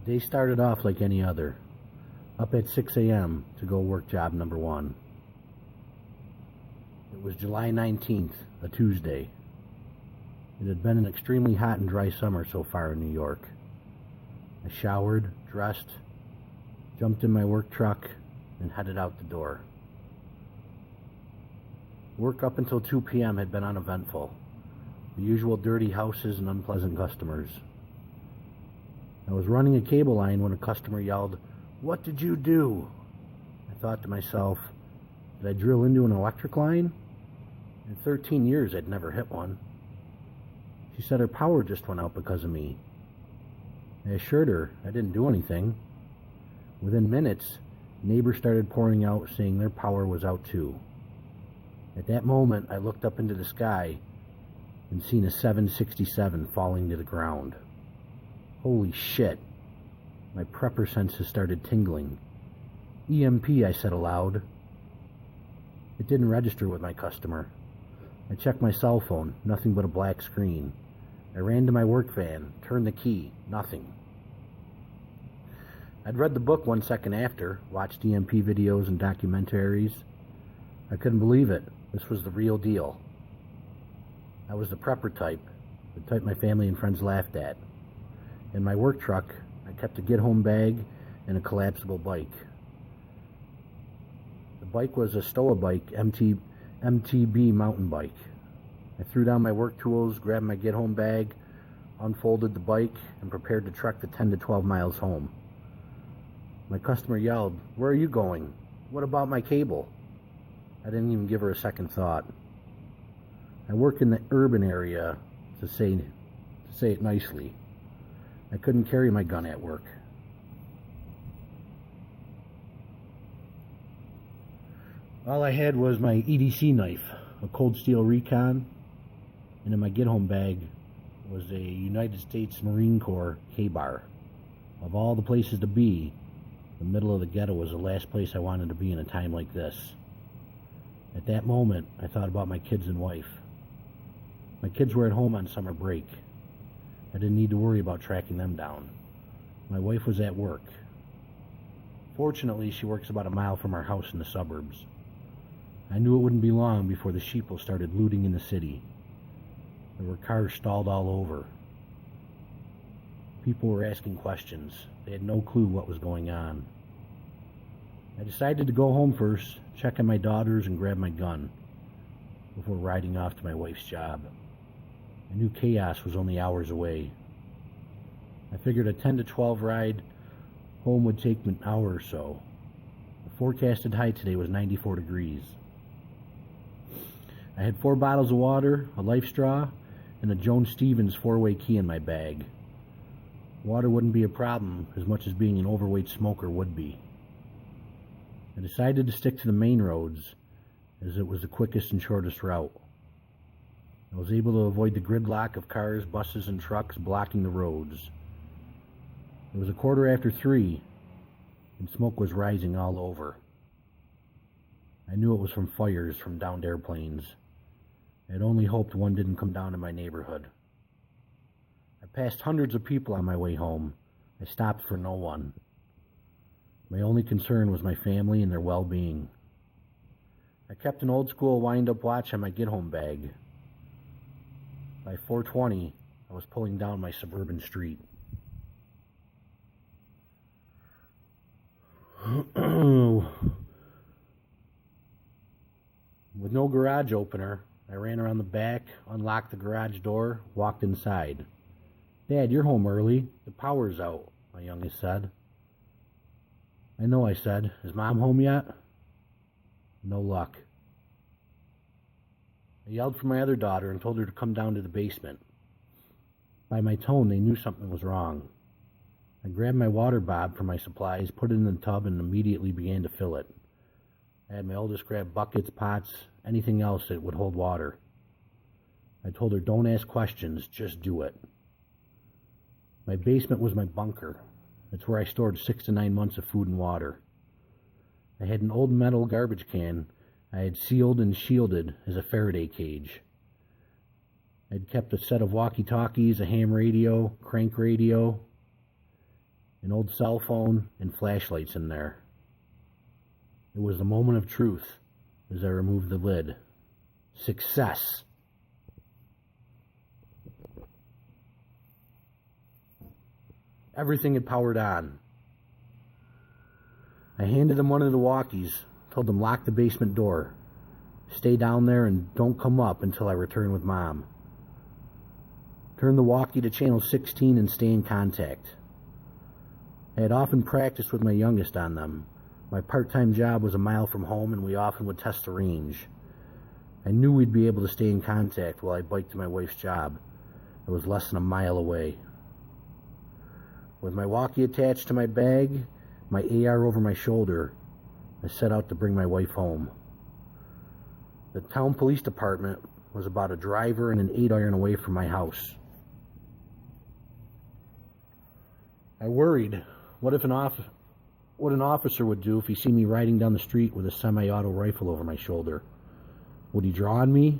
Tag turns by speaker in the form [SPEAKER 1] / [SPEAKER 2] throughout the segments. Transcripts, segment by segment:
[SPEAKER 1] day started off like any other. Up at 6 a.m. to go work job number 1. It was July 19th, a Tuesday. It had been an extremely hot and dry summer so far in New York. I showered, dressed, jumped in my work truck, and headed out the door. Work up until 2 p.m. had been uneventful. The usual dirty houses and unpleasant customers. I was running a cable line when a customer yelled, "What did you do?" I thought to myself, did I drill into an electric line? In 13 years, I'd never hit one. She said her power just went out because of me. I assured her I didn't do anything. Within minutes, neighbors started pouring out saying their power was out too. At that moment, I looked up into the sky and seen a 767 falling to the ground. Holy shit. My prepper senses started tingling. EMP, I said aloud. It didn't register with my customer. I checked my cell phone, nothing but a black screen. I ran to my work van, turned the key, nothing. I'd read the book 1 second after, watched EMP videos and documentaries. I couldn't believe it. This was the real deal. I was the prepper type, the type my family and friends laughed at. In my work truck, I kept a get-home bag and a collapsible bike. The bike was a Stoa bike, MTB mountain bike. I threw down my work tools, grabbed my get-home bag, unfolded the bike, and prepared to trek the 10 to 12 miles home. My customer yelled, "Where are you going? What about my cable?" I didn't even give her a second thought. I work in the urban area, to say it nicely. I couldn't carry my gun at work. All I had was my EDC knife, a Cold Steel Recon, and in my get-home bag was a United States Marine Corps K-bar. Of all the places to be, the middle of the ghetto was the last place I wanted to be in a time like this. At that moment, I thought about my kids and wife. My kids were at home on summer break. I didn't need to worry about tracking them down. My wife was at work. Fortunately, she works about a mile from our house in the suburbs. I knew it wouldn't be long before the sheeple started looting in the city. There were cars stalled all over. People were asking questions. They had no clue what was going on. I decided to go home first, check on my daughters, and grab my gun before riding off to my wife's job. I knew chaos was only hours away. I figured a 10 to 12 ride home would take an hour or so. The forecasted high today was 94 degrees. I had 4 bottles of water, a life straw, and a Joan Stevens 4-way key in my bag. Water wouldn't be a problem as much as being an overweight smoker would be. I decided to stick to the main roads as it was the quickest and shortest route. I was able to avoid the gridlock of cars, buses, and trucks blocking the roads. It was 3:15, and smoke was rising all over. I knew it was from fires from downed airplanes. I had only hoped one didn't come down in my neighborhood. I passed hundreds of people on my way home. I stopped for no one. My only concern was my family and their well-being. I kept an old-school wind-up watch on my get-home bag. By 4:20, I was pulling down my suburban street. With no garage opener, I ran around the back, unlocked the garage door, walked inside. "Dad, you're home early. The power's out," my youngest said. "I know," I said. "Is Mom home yet?" No luck. I yelled for my other daughter and told her to come down to the basement. By my tone, they knew something was wrong. I grabbed my water bob for my supplies, put it in the tub, and immediately began to fill it. I had my oldest grab buckets, pots, anything else that would hold water. I told her, "Don't ask questions, just do it." My basement was my bunker. It's where I stored 6 to 9 months of food and water. I had an old metal garbage can I had sealed and shielded as a Faraday cage. I'd kept a set of walkie-talkies, a ham radio, crank radio, an old cell phone, and flashlights in there. It was the moment of truth as I removed the lid. Success. Everything had powered on. I handed them one of the walkies, told them lock the basement door. Stay down there and don't come up until I return with Mom. Turn the walkie to channel 16 and stay in contact. I had often practiced with my youngest on them. My part-time job was a mile from home and we often would test the range. I knew we'd be able to stay in contact while I biked to my wife's job. It was less than a mile away. With my walkie attached to my bag, my AR over my shoulder, I set out to bring my wife home. The town police department was about a driver and an 8-iron away from my house. I worried, what an officer would do if he seen me riding down the street with a semi-auto rifle over my shoulder. Would he draw on me?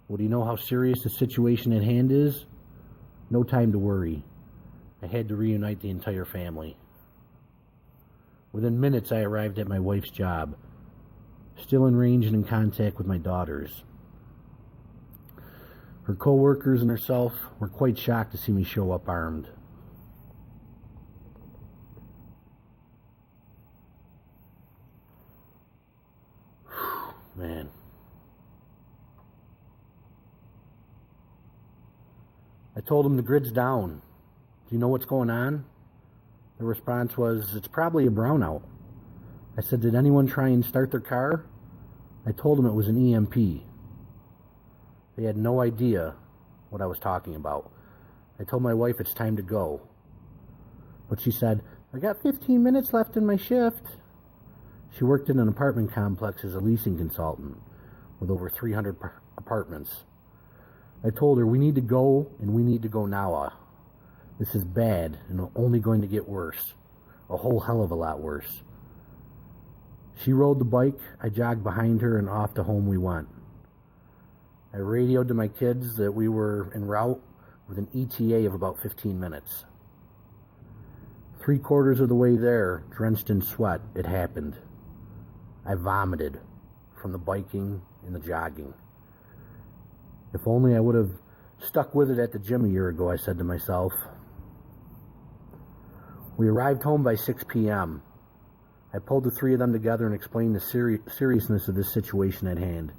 [SPEAKER 1] Would he know how serious the situation at hand is? No time to worry. I had to reunite the entire family. Within minutes, I arrived at my wife's job, still in range and in contact with my daughters. Her co-workers and herself were quite shocked to see me show up armed. Man. I told them the grid's down. Do you know what's going on? The response was, it's probably a brownout. I said, did anyone try and start their car? I told them it was an EMP. They had no idea what I was talking about. I told my wife it's time to go. But she said, I got 15 minutes left in my shift. She worked in an apartment complex as a leasing consultant with over 300 apartments. I told her, we need to go, and we need to go now. This is bad, and only going to get worse. A whole hell of a lot worse. She rode the bike, I jogged behind her, and off to home we went. I radioed to my kids that we were en route with an ETA of about 15 minutes. 3/4 of the way there, drenched in sweat, it happened. I vomited from the biking and the jogging. If only I would have stuck with it at the gym a year ago, I said to myself. We arrived home by 6 p.m. I pulled the three of them together and explained the seriousness of this situation at hand.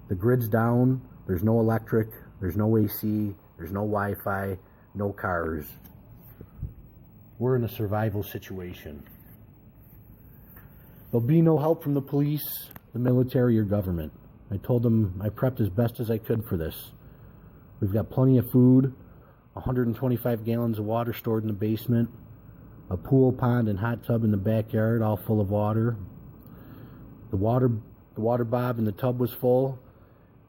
[SPEAKER 1] The grid's down, there's no electric, there's no AC, there's no Wi-Fi, no cars. We're in a survival situation. There'll be no help from the police, the military, or government. I told them I prepped as best as I could for this. We've got plenty of food, 125 gallons of water stored in the basement, a pool, pond, and hot tub in the backyard, all full of water. The water bob in the tub was full,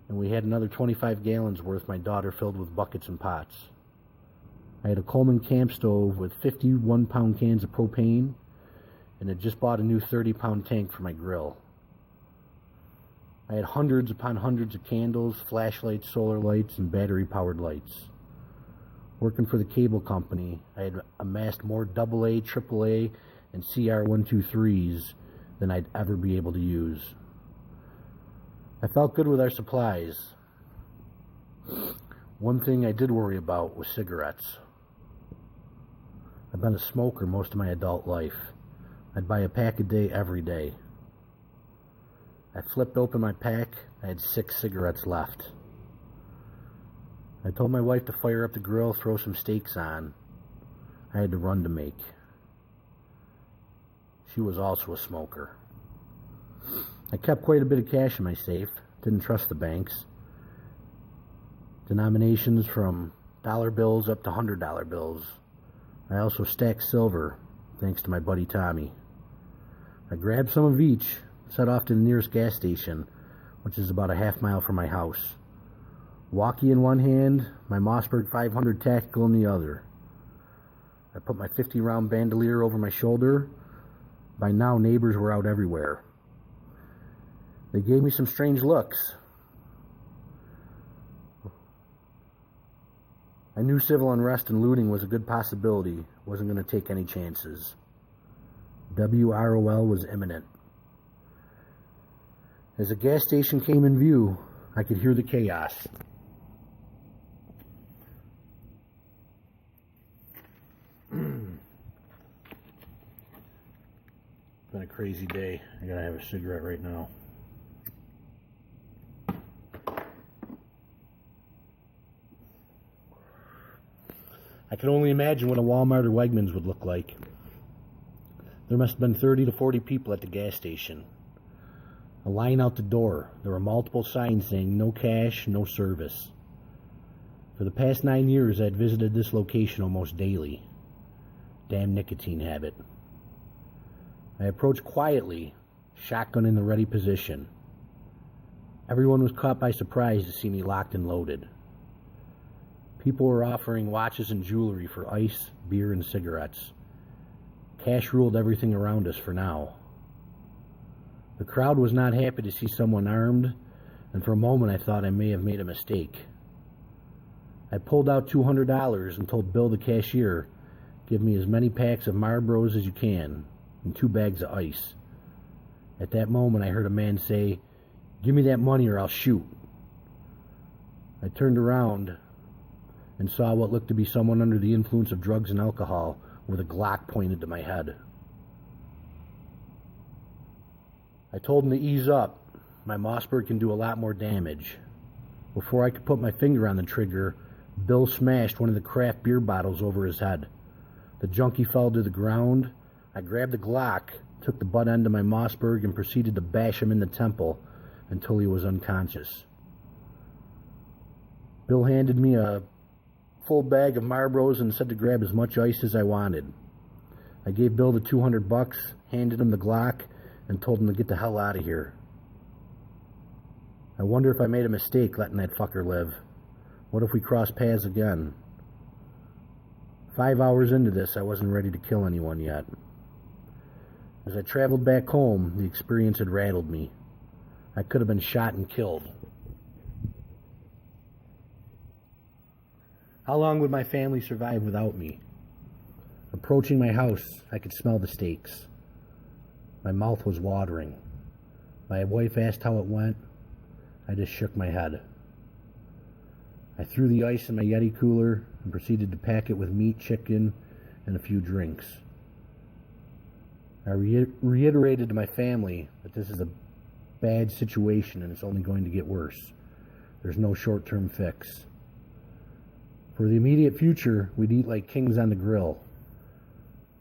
[SPEAKER 1] and we had another 25 gallons worth my daughter filled with buckets and pots. I had a Coleman camp stove with 51-pound cans of propane, and had just bought a new 30-pound tank for my grill. I had hundreds upon hundreds of candles, flashlights, solar lights, and battery-powered lights. Working for the cable company, I had amassed more AA, AAA, and CR123s than I'd ever be able to use. I felt good with our supplies. One thing I did worry about was cigarettes. I've been a smoker most of my adult life. I'd buy a pack a day every day. I flipped open my pack. I had 6 cigarettes left. I told my wife to fire up the grill, throw some steaks on. I had to run to make. She was also a smoker. I kept quite a bit of cash in my safe. Didn't trust the banks. Denominations from dollar bills up to $100 bills. I also stacked silver, thanks to my buddy Tommy. I grabbed some of each, set off to the nearest gas station, which is about a half mile from my house. Walkie in one hand, my Mossberg 500 tactical in the other. I put my 50-round bandolier over my shoulder. By now, neighbors were out everywhere. They gave me some strange looks. I knew civil unrest and looting was a good possibility. Wasn't going to take any chances. WROL was imminent. As the gas station came in view, I could hear the chaos. Been a crazy day. I gotta have a cigarette right now. I can only imagine what a Walmart or Wegmans would look like. There must have been 30 to 40 people at the gas station. A line out the door. There were multiple signs saying no cash, no service. For the past 9 years, I had visited this location almost daily. Damn nicotine habit. I approached quietly, shotgun in the ready position. Everyone was caught by surprise to see me locked and loaded. People were offering watches and jewelry for ice, beer, and cigarettes. Cash ruled everything around us for now. The crowd was not happy to see someone armed, and for a moment I thought I may have made a mistake. I pulled out $200 and told Bill the cashier, "Give me as many packs of Marlboros as you can, and 2 bags of ice." At that moment I heard a man say, "Give me that money or I'll shoot." I turned around and saw what looked to be someone under the influence of drugs and alcohol with a Glock pointed to my head. I told him to ease up. My Mossberg can do a lot more damage. Before I could put my finger on the trigger, Bill smashed one of the craft beer bottles over his head. The junkie fell to the ground. I grabbed the Glock, took the butt end of my Mossberg, and proceeded to bash him in the temple until he was unconscious. Bill handed me a full bag of Marlboros and said to grab as much ice as I wanted. I gave Bill the $200, handed him the Glock, and told him to get the hell out of here. I wonder if I made a mistake letting that fucker live. What if we cross paths again? 5 hours into this, I wasn't ready to kill anyone yet. As I traveled back home, the experience had rattled me. I could have been shot and killed. How long would my family survive without me? Approaching my house, I could smell the steaks. My mouth was watering. My wife asked how it went. I just shook my head. I threw the ice in my Yeti cooler and proceeded to pack it with meat, chicken, and a few drinks. I reiterated to my family that this is a bad situation and it's only going to get worse. There's no short-term fix. For the immediate future, we'd eat like kings on the grill.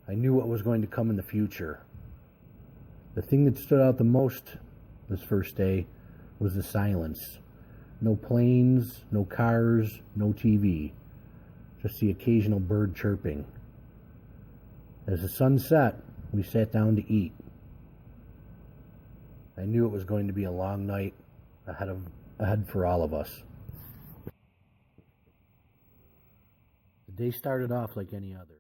[SPEAKER 1] I knew what was going to come in the future. The thing that stood out the most this first day was the silence. No planes, no cars, no TV. Just the occasional bird chirping. As the sun set, we sat down to eat. I knew it was going to be a long night ahead for all of us. The day started off like any other.